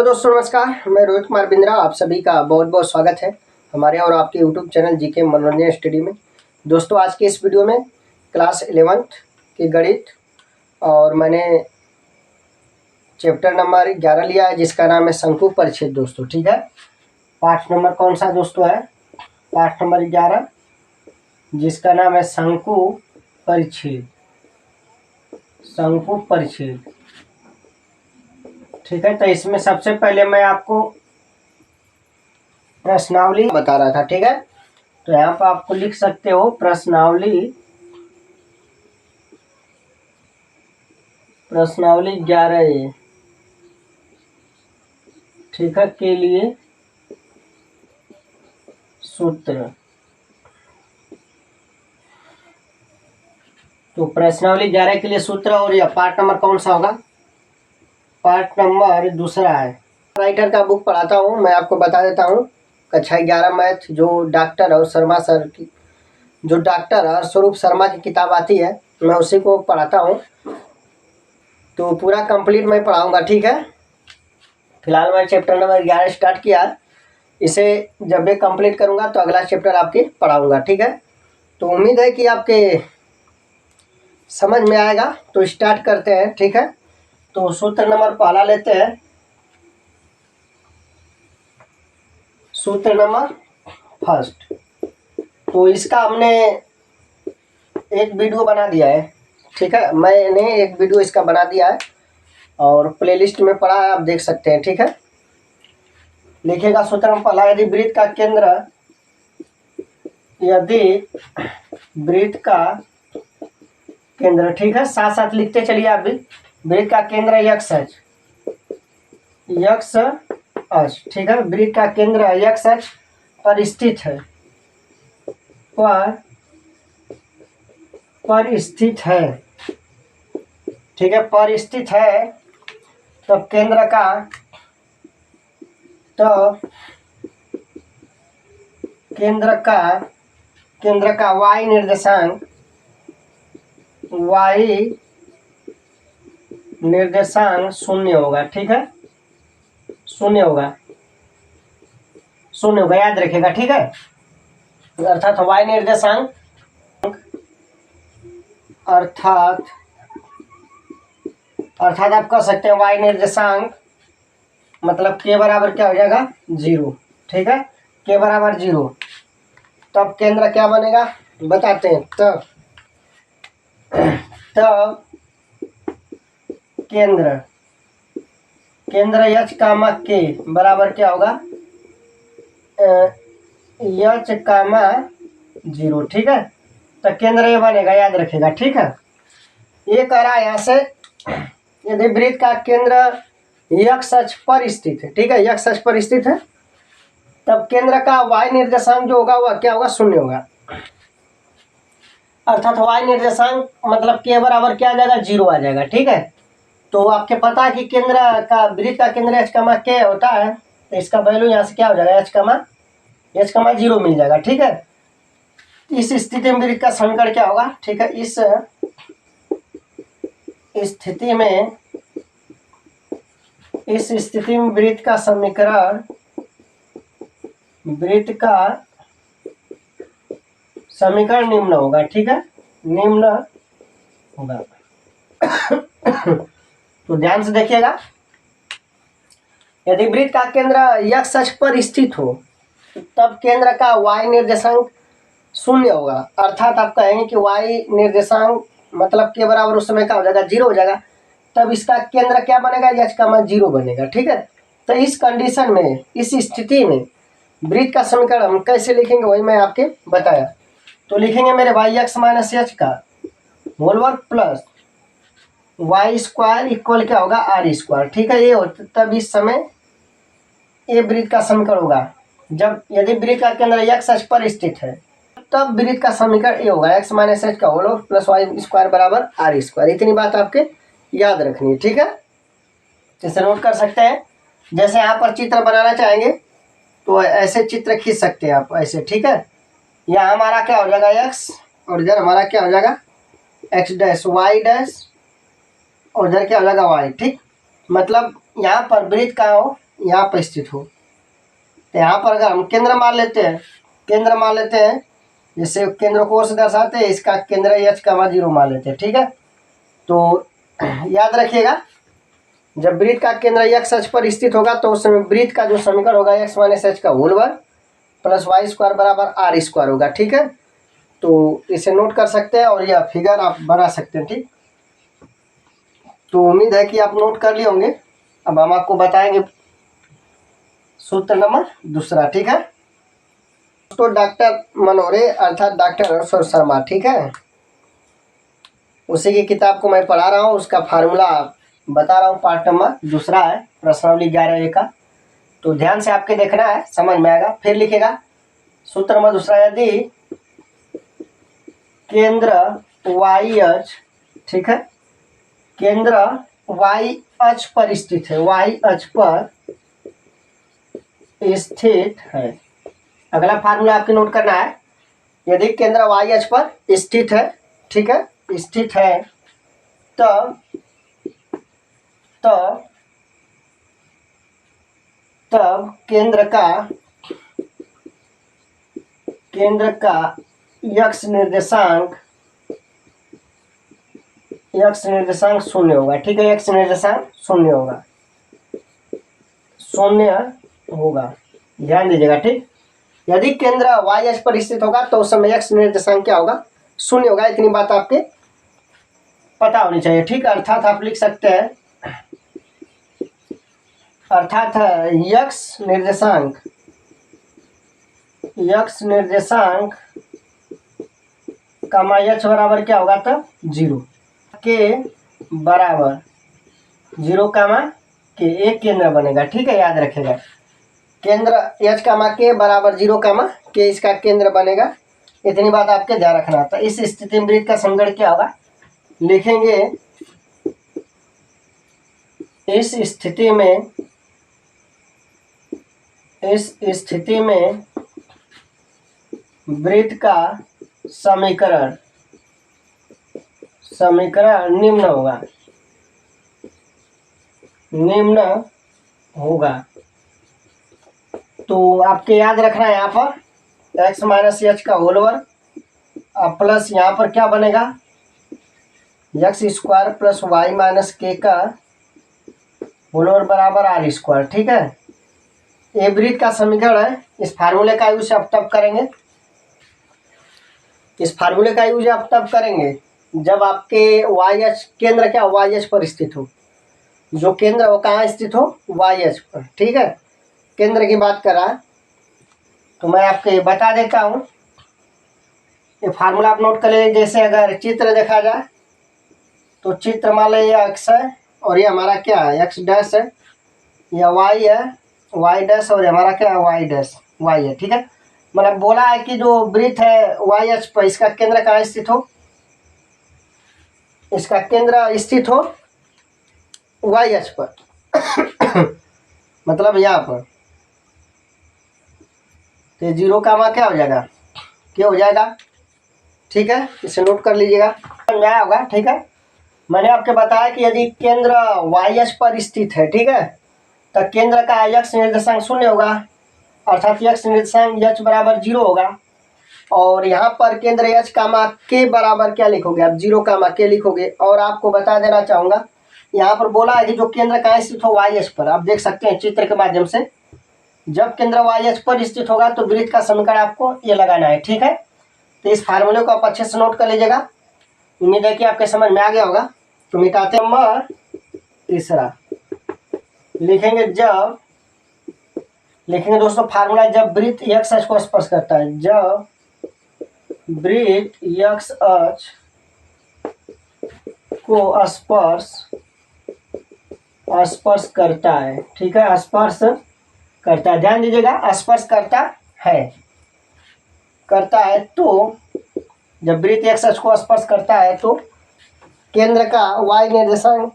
दोस्तों नमस्कार, मैं रोहित कुमार बिंद्रा। आप सभी का बहुत बहुत स्वागत है हमारे और आपके यूट्यूब चैनल जीके मनोरंजन स्टडी में। दोस्तों आज के इस वीडियो में क्लास 11th की गणित और मैंने चैप्टर नंबर 11 लिया है जिसका नाम है शंकु परिच्छेद। दोस्तों ठीक है, पाठ नंबर कौन सा दोस्तों है? पाठ नंबर 11 जिसका नाम है शंकु परिच्छेद। शंकु परिच्छेद ठीक है। तो इसमें सबसे पहले मैं आपको प्रश्नावली बता रहा था, ठीक है। तो यहाँ पर आपको लिख सकते हो प्रश्नावली 11A ठीक है के लिए सूत्र। तो प्रश्नावली 11 के लिए सूत्र, और यह पार्ट नंबर कौन सा होगा? पार्ट नंबर दूसरा है। राइटर का बुक पढ़ाता हूँ, मैं आपको बता देता हूँ। कक्षा 11 मैथ जो डॉक्टर और शर्मा सर की, जो डॉक्टर और स्वरूप शर्मा की किताब आती है, मैं उसी को पढ़ाता हूँ। तो पूरा कंप्लीट मैं पढ़ाऊँगा, ठीक है। फिलहाल मैं चैप्टर नंबर 11 स्टार्ट किया, इसे जब भी कंप्लीट करूँगा तो अगला चैप्टर आपके पढ़ाऊँगा, ठीक है। तो उम्मीद है कि आपके समझ में आएगा। तो स्टार्ट करते हैं, ठीक है। तो सूत्र नंबर पहला लेते हैं, सूत्र नंबर फर्स्ट। तो इसका हमने एक वीडियो बना दिया है, ठीक है। मैंने एक वीडियो इसका बना दिया है और प्लेलिस्ट में पड़ा है, आप देख सकते हैं, ठीक है। लिखेगा सूत्र नंबर पहला, यदि वृत्त का केंद्र, ठीक है, साथ साथ लिखते चलिए आप भी। वृत्त का केंद्र यक्ष अक्ष, ठीक है। वृत्त का केंद्र यक्ष अक्ष पर स्थित है, पर स्थित है, ठीक है, पर स्थित है। तब केंद्र का y निर्देशांक शून्य होगा, ठीक है। शून्य होगा, याद रखिएगा, ठीक है। अर्थात y निर्देशांक अर्थात आप कह सकते हैं y निर्देशांक मतलब k बराबर क्या हो जाएगा? 0, ठीक है। k बराबर 0, तब केंद्र क्या बनेगा बताते हैं। तब केंद्र यच कामा के बराबर क्या होगा? यच कामा 0, ठीक है। तो केंद्र ये बनेगा, याद रखिएगा, ठीक है। ये कह रहा है यहाँ से, यदि वृत्त का केंद्र यक्ष अक्ष पर स्थित है, ठीक है, यक्ष अक्ष पर स्थित है, तब केंद्र का y निर्देशांक जो होगा वह क्या होगा? 0 होगा। अर्थात y निर्देशांक मतलब k बराबर क्या आ जाएगा? 0 आ जाएगा, ठीक है। तो आपके पता है कि केंद्र का वृत्त का केंद्र h कमा k होता है, तो इसका वैल्यू यहाँ से क्या हो जाएगा? h कमा 0 मिल जाएगा, ठीक है। इस स्थिति में वृत्त का समीकरण क्या होगा? ठीक है, इस स्थिति में वृत्त का समीकरण निम्न होगा, ठीक है, निम्न होगा। तो ध्यान से देखिएगा, यदि वृत्त का केंद्र यक्ष अक्ष पर स्थित हो तब केंद्र का y निर्देशांक 0 होगा। अर्थात आप कहेंगे कि y निर्देशांक मतलब के बराबर उस समय क्या हो जाएगा? 0 हो जाएगा। तब इसका केंद्र क्या बनेगा? यच का 0 बनेगा, ठीक है। तो इस कंडीशन में, इस स्थिति में वृत्त का समीकरण हम कैसे लिखेंगे वही मैं आपके बताया। तो लिखेंगे मेरे भाई x माइनस एच का होल वर्ग प्लस वाई स्क्वायर इक्वल क्या होगा? आर स्क्वायर, ठीक है। ये होता तब इस समय ये वृत्त का समीकरण होगा। जब यदि वृत्त का केंद्र यक्ष अक्ष पर स्थित है तब वृत्त का समीकरण ये होगा, x माइनस एच का होल वर्ग प्लस वाई स्क्वायर बराबर आर स्क्वायर। इतनी बात आपके याद रखनी है, ठीक है। इसे नोट कर सकते हैं। जैसे यहाँ पर चित्र बनाना चाहेंगे तो ऐसे चित्र खींच सकते हैं आप, ऐसे, ठीक है। यहाँ हमारा क्या हो जाएगा? x, और इधर हमारा क्या हो जाएगा? x डैश, y डैश, और इधर क्या हो जाएगा? y, ठीक। मतलब यहाँ पर वृत्त का हो, यहाँ पर स्थित हो, तो यहाँ पर अगर हम केंद्र मान लेते हैं, जैसे केंद्र को से दर्शाते हैं, इसका केंद्र h का 0 मान लेते हैं। ठीक है, तो याद रखिएगा जब वृत्त का केंद्र x अक्ष पर स्थित होगा तो उस समय वृत्त का जो समीकरण होगा x माइनस h का होल वर्ग प्लस वाई स्क्वायर बराबर आर स्क्वायर होगा। ठीक है, तो इसे नोट कर सकते हैं और यह फिगर आप बना सकते हैं। ठीक, तो उम्मीद है कि आप नोट कर लिए होंगे। अब हम आपको बताएंगे सूत्र नंबर दूसरा। ठीक है, तो डॉक्टर मनोरे अर्थात डॉक्टर अरशद शर्मा, ठीक है, उसी की किताब को मैं पढ़ा रहा हूँ, उसका फार्मूला बता रहा हूँ। पार्ट नंबर दूसरा है, प्रश्नावली 11A का, तो ध्यान से आपके देखना है, समझ में आएगा। फिर लिखेगा सूत्र नंबर दूसरा, यदि केंद्र वाई अक्ष, ठीक है, केंद्र वाई अक्ष पर स्थित है, वाई अक्ष पर स्थित है। अगला फार्मूला आपके नोट करना है, यदि केंद्र वाई अक्ष पर स्थित है, ठीक है, स्थित है, तब केंद्र का x निर्देशांक शून्य होगा। ठीक है, x निर्देशांक शून्य होगा, ध्यान दीजिएगा। ठीक, यदि केंद्र y अक्ष पर स्थित होगा तो उस समय x निर्देशांक क्या होगा, शून्य होगा। इतनी बात आपके पता होनी चाहिए। ठीक, अर्थात आप लिख सकते हैं, अर्थात x निर्देशांक कामा h बराबर क्या होगा, तब 0 के बराबर 0 कामा के एक केंद्र बनेगा। ठीक है, याद रखेगा, केंद्र h कामा के बराबर 0 कामा के इसका केंद्र बनेगा। इतनी बात आपके ध्यान रखना था। इस स्थिति में वृत्त का समीकरण क्या होगा, लिखेंगे इस स्थिति में वृत्त का समीकरण निम्न होगा। तो आपके याद रखना है, यहाँ पर x माइनस एच का होल वर्ग प्लस यहाँ पर क्या बनेगा, x square plus y minus k का होल वर्ग बराबर आर स्क्वायर। ठीक है, ये वृत्त का समीकरण है। इस फार्मूले का यूज आप तब करेंगे, जब आपके वाई अक्ष केंद्र क्या वाई अक्ष पर स्थित हो। जो केंद्र वो कहाँ स्थित हो, वाई अक्ष पर। ठीक है, केंद्र की बात कर रहा है, तो मैं आपको बता देता हूँ। ये फार्मूला आप नोट कर लीजिए। जैसे अगर चित्र देखा जाए तो चित्र मान लो ये एक्स है और ये हमारा क्या है, एक्स डैश है, या वाई है, वाई डैश, और हमारा क्या है, वाई डैश, वाई है। ठीक है, मतलब बोला है कि जो वृत्त है वाई अक्ष पर, इसका केंद्र कहाँ स्थित हो, इसका केंद्र स्थित हो वाई अक्ष पर मतलब यहाँ पर, तो 0 कामा क्या हो जाएगा, क्या हो जाएगा। ठीक है, इसे नोट कर लीजिएगा, समझ आया होगा। ठीक है, मैंने आपको बताया कि यदि केंद्र वाई अक्ष पर स्थित है, ठीक है, तो केंद्र का x निर्देशांक शून्य होगा, अर्थात x निर्देशांक h बराबर 0 होगा। और यहाँ पर केंद्र h कामा के बराबर क्या लिखोगे आप, 0 कामा के लिखोगे। और आपको बता देना चाहूँगा, यहाँ पर बोला है कि जो केंद्र कहाँ स्थित हो, वाई अक्ष पर। आप देख सकते हैं चित्र के माध्यम से, जब केंद्र वाई अक्ष पर स्थित होगा तो वृत्त का समीकरण आपको ये लगाना है। ठीक है, तो इस फार्मूले को आप अच्छे से नोट कर लीजिएगा। उम्मीद है कि आपके समझ में आ गया होगा। तो मिटाते हैं। नंबर तीसरा लिखेंगे दोस्तों फार्मूला, जब वृत्त x अक्ष को स्पर्श करता है, जब वृत्त x अक्ष को स्पर्श करता है। ठीक है, स्पर्श करता है, ध्यान दीजिएगा, स्पर्श करता है तो जब वृत्त x अक्ष को स्पर्श करता है तो केंद्र का y निर्देशांक,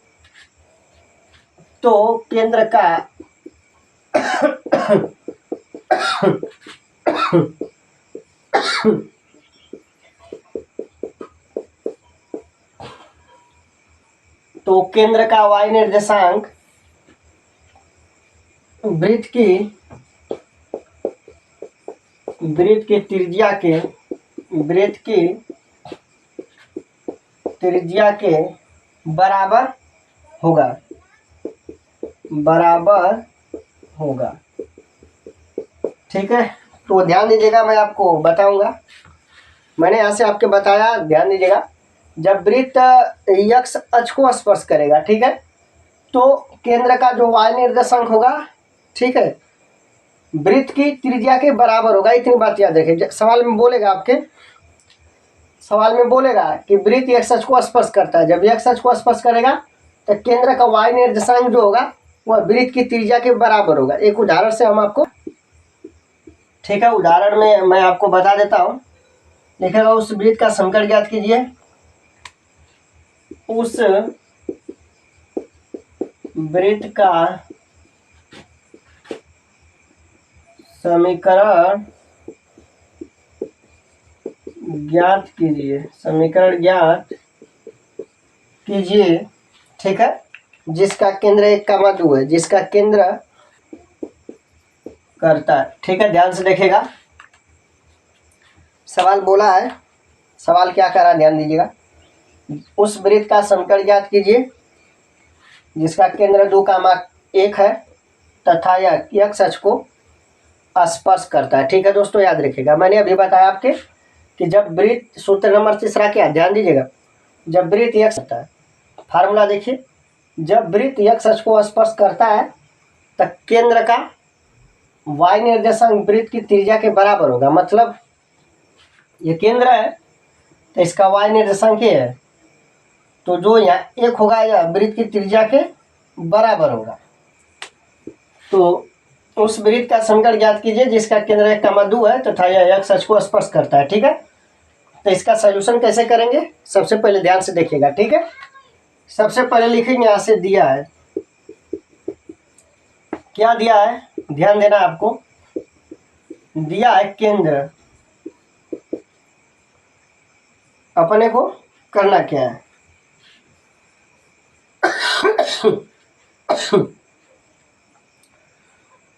तो केंद्र का y निर्देशांक वृत्त की त्रिज्या के बराबर होगा। ठीक है, तो ध्यान दीजिएगा, मैं आपको बताऊंगा। मैंने यहाँ से आपके बताया, ध्यान दीजिएगा। जब वृत्त x अक्ष को स्पर्श करेगा, ठीक है, तो केंद्र का जो y निर्देशांक होगा, ठीक है, वृत्त की त्रिज्या के बराबर होगा। इतनी बात याद रखें। सवाल में बोलेगा कि वृत्त x अक्ष को स्पर्श करता है। जब x अक्ष को स्पर्श करेगा तो केंद्र का y निर्देशांक जो होगा वह वृत्त की त्रिज्या के बराबर होगा। एक उदाहरण से हम आपको, ठीक है, उदाहरण में मैं आपको बता देता हूँ। लिखेगा, उस वृत्त का समीकरण ज्ञात कीजिए। उस वृत्त का समीकरण ज्ञात कीजिए, ठीक है, जिसका केंद्र 1,2 है, जिसका केंद्र करता है। ठीक है, ध्यान से देखेगा। सवाल बोला है, सवाल क्या करा, ध्यान दीजिएगा। उस वृत्त का समीकरण ज्ञात कीजिए जिसका केंद्र 2,1 है तथा यह x अक्ष को स्पर्श करता है। ठीक है दोस्तों, याद रखिएगा। मैंने अभी बताया आपके कि जब वृत्त, सूत्र नंबर 3 क्या, ध्यान दीजिएगा। जब वृत्त x करता है, फार्मूला देखिए, जब वृत्त x अक्ष को स्पर्श करता है तो केंद्र का y निर्देशांक वृत्त की त्रिज्या के बराबर होगा। मतलब ये केंद्र है तो इसका y निर्देशांक ये है, तो जो यहाँ 1 होगा यह वृत्त की त्रिज्या के बराबर होगा। तो उस वृत्त का समीकरण ज्ञात कीजिए जिसका केंद्र 1,2 है तथा यह x अक्ष को स्पर्श करता है। ठीक है, तो इसका सॉल्यूशन कैसे करेंगे, सबसे पहले ध्यान से देखिएगा। ठीक है, सबसे पहले लिखेंगे, यहाँ से दिया है, क्या दिया है, ध्यान देना आपको। दिया है केंद्र, अपने को करना क्या है,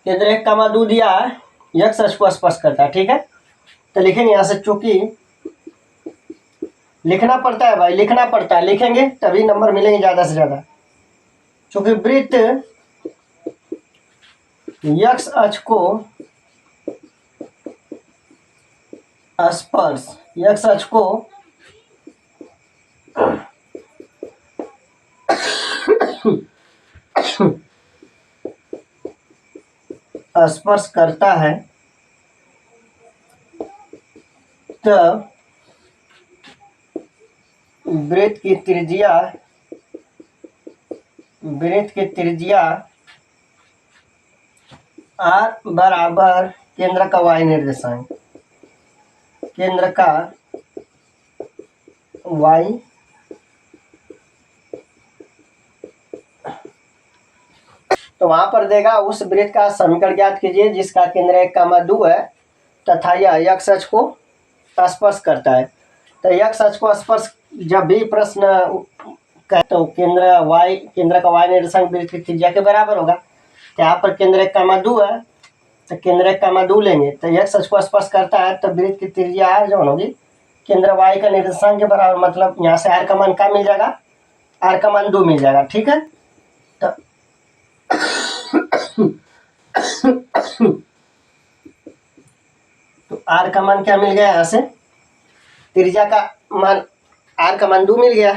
केंद्र 1,2 दिया है, x अक्ष को स्पर्श करता है। ठीक है, तो लिखेंगे यहाँ से, चूंकि लिखना पड़ता है भाई, लिखना पड़ता है, लिखेंगे तभी नंबर मिलेंगे ज़्यादा से ज़्यादा। चूंकि वृत्त x अक्ष को स्पर्श, x अक्ष को स्पर्श करता है, तब वृत्त की त्रिज्या r बराबर केंद्र का y निर्देशांक, केंद्र का y तो वहां पर देगा, उस वृत्त का समीकरण ज्ञात कीजिए जिसका केंद्र 1,2 है तथा यह x अक्ष को स्पर्श करता है। तो x अक्ष को स्पर्श, जब भी प्रश्न तो केंद्र का y निर्देशांक वृत्त की त्रिज्या के बराबर होगा। तो यहाँ पर केंद्र 1,2 है तो केंद्र 1,2 लेंगे, तो x अक्ष को स्पर्श करता है तो वृत्त की त्रिज्या r जो होगी केंद्र y का निर्देशांक के बराबर। मतलब यहाँ से r का मान क्या मिल जाएगा, r का मान 2 मिल जाएगा। ठीक है, तो r का मान क्या मिल गया, यहाँ से त्रिज्या का मान, r का मान 2 मिल गया।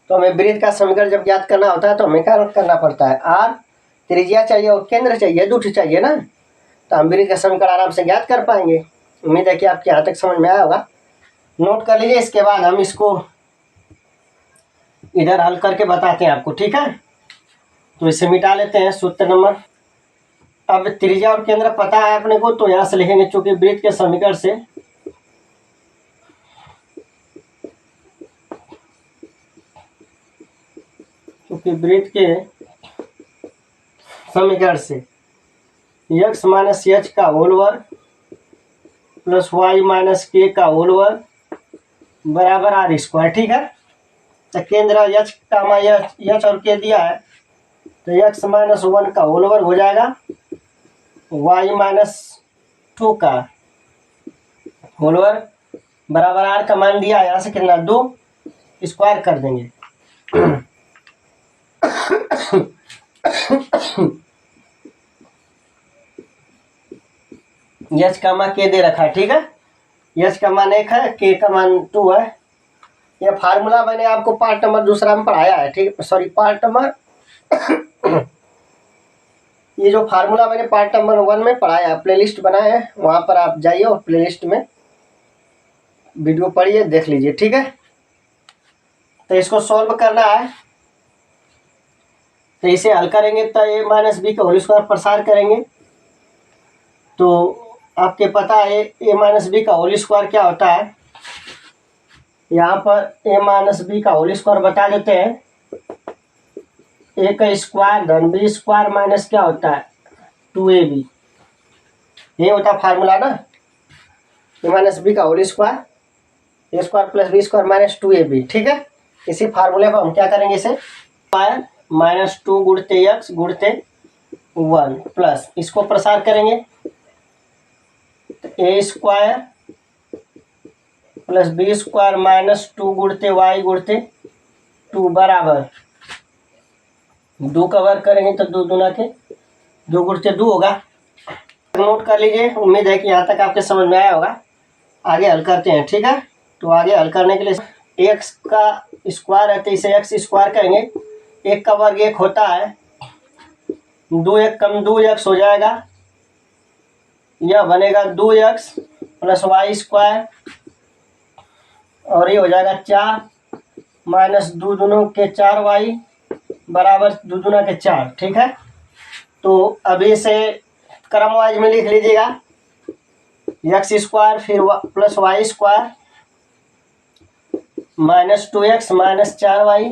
तो हमें वृत्त का समीकरण जब ज्ञात करना होता है तो हमें क्या करना पड़ता है, r त्रिज्या चाहिए और केंद्र चाहिए, 2 चाहिए ना, तो हम वृत्त का समीकरण आराम से ज्ञात कर पाएंगे। उम्मीद है कि आपके यहाँ तक समझ में आया होगा। नोट कर लीजिए, इसके बाद हम इसको इधर हल करके बताते हैं आपको। ठीक है, तो इसे मिटा लेते हैं। सूत्र नंबर, अब त्रिज्या और केंद्र पता है अपने को, तो यहाँ से लिखेंगे, चूंकि वृत्त के समीकरण से x माइनस h का होल वर्ग प्लस y माइनस k का होल वर्ग बराबर r स्क्वायर। ठीक है, तो केंद्र h और k दिया है तो x-1 का होल वर्ग हो जाएगा, y-2 का होल वर्ग बराबर r का मान दिया, यहाँ से कितना 2 स्क्वायर कर देंगे। यच का मान के दे रखा है, ठीक है। यच का मान 1 है, के का मान 2 है। यह फार्मूला मैंने आपको पार्ट नंबर दूसरा में पढ़ाया है, ठीक है, सॉरी पार्ट नंबर ये जो फार्मूला मैंने पार्ट नंबर 1 में पढ़ाया है, प्लेलिस्ट बनाया है, वहाँ पर आप जाइए और प्लेलिस्ट में वीडियो पढ़िए, देख लीजिए, ठीक है। तो इसको सॉल्व करना है, तो इसे हल करेंगे तो a माइनस बी का होल स्क्वायर प्रसार करेंगे, तो आपके पता है a माइनस बी का होल स्क्वायर क्या होता है। यहाँ पर a माइनस बी का होल स्क्वायर बता देते हैं, a का स्क्वायर धन b स्क्वायर माइनस क्या होता है 2ab, ये होता है फार्मूला ना, a माइनस बी का whole square a square plus b square minus 2ab, ठीक है। इसी फार्मूले को हम क्या करेंगे, इसे स्क्वायर माइनस 2 गुणते x गुणते 1 प्लस इसको प्रसार करेंगे, तो a square plus b square minus 2 गुणते y गुणते 2 बराबर 2 का वर्ग करेंगे तो 2 दूना के 2 गुणते 2 होगा। नोट कर लीजिए, उम्मीद है कि यहाँ तक आपके समझ में आया होगा। आगे हल करते हैं, ठीक है। तो आगे हल करने के लिए x का स्क्वायर है तो इसे x स्क्वायर करेंगे, 1 का वर्ग 1 होता है, 2 1 कम 2x हो जाएगा, यह बनेगा 2x प्लस वाई स्क्वायर और ये हो जाएगा 4 माइनस 2 दूनों के 4y बराबर 2 दूना के 4, ठीक है। तो अभी इसे क्रम वाइज में लिख लीजिएगा, एक्स स्क्वायर फिर plus y square minus 2x minus 4y,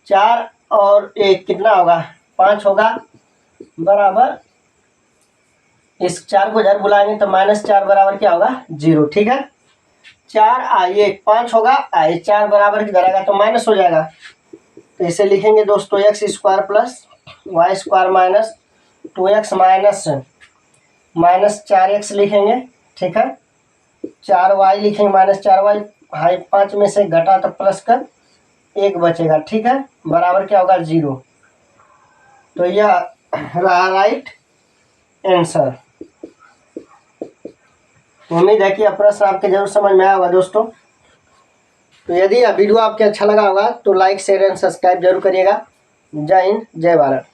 4 और 1 कितना होगा 5 होगा बराबर, इस 4 को इधर बुलाएंगे तो माइनस 4 बराबर क्या होगा 0, ठीक है। 4 आई 1 5 होगा, आई 4 बराबर किधर आएगा तो माइनस हो जाएगा, तो इसे लिखेंगे दोस्तों x square plus y square minus 2x minus 4x लिखेंगे, ठीक है। 4y लिखेंगे माइनस 4y, हाई 5 में से घटा तो प्लस कर 1 बचेगा, ठीक है, बराबर क्या होगा 0। तो यह रहा राइट आंसर। उम्मीद है कि यह प्रश्न आपके जरूर समझ में आया होगा दोस्तों। तो यदि यह वीडियो आपके अच्छा लगा होगा तो लाइक शेयर एंड सब्सक्राइब जरूर करिएगा। जय हिंद, जय भारत।